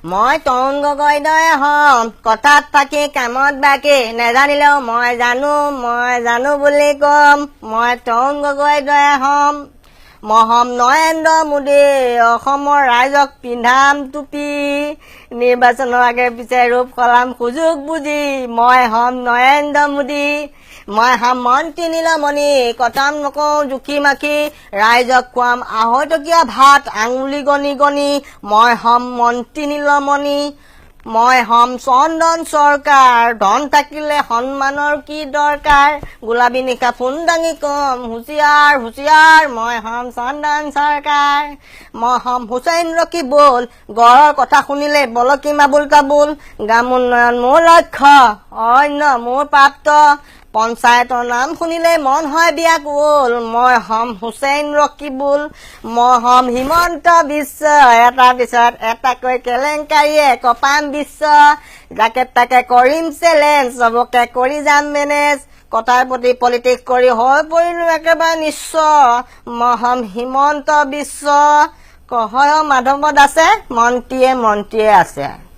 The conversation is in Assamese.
মই তৰুণ গগৈৰ দৰে হ'ম কথাত ফাঁকি কামত বাকী নেজানিলেও মই জানো বুলি কম মই তৰুণ গগৈৰ দৰে হ'ম মই হ'ম নৰেন্দ্ৰ মোদী অসমৰ ৰাইজক পিন্ধাম টুপি নিৰ্বাচনৰ আগে পিছে ৰূপ সলাম সুযোগ বুজি মই হ'ম নৰেন্দ্ৰ মোদী মই হ'ম মন্ত্ৰী নীলমণি কটাম নকওঁ জুখি মাখি ৰাইজক খুৱাম আঢ়ৈটকীয়া ভাত আঙুলি গণি গণি মই হ'ম মন্ত্ৰী নীলমণি মই হ'ম চন্দন চৰকাৰ ধন থাকিলে সন্মানৰ কি দৰকাৰ গোলাবী নিশা ফোন দাঙি কম হুঁচিয়াৰ হুঁচিয়াৰ মই হ'ম চন্দন চৰকাৰ মই হ'ম হুছেইন ৰকিবুল গড়ৰ কথা শুনিলে বলকি মাবুল কাবুল গ্ৰাম উন্নয়ন মোৰ লক্ষ্য অন্য মোৰ প্ৰাপ্ত পঞ্চায়তৰ নাম শুনিলে মন হয় ব্যাকুল মই হ'ম হুছেইন ৰকিবুল মই হ'ম হিমন্ত বিশ্ব এটাৰ পিছত এটাকৈ কেলেংকাৰীয়ে কপাম বিশ্ব যাকে তাকে কৰিম চেলেঞ্জ চবকে কৰি যাম মেনেজ কথাৰ প্ৰতি পলিটিক্স কৰি হৈ পৰিলো একেবাৰে নিশ্চ মই হ'ম হিমন্ত বিশ্ব কহয় মাধৱ দাসে মন্ত্ৰীয়ে আছে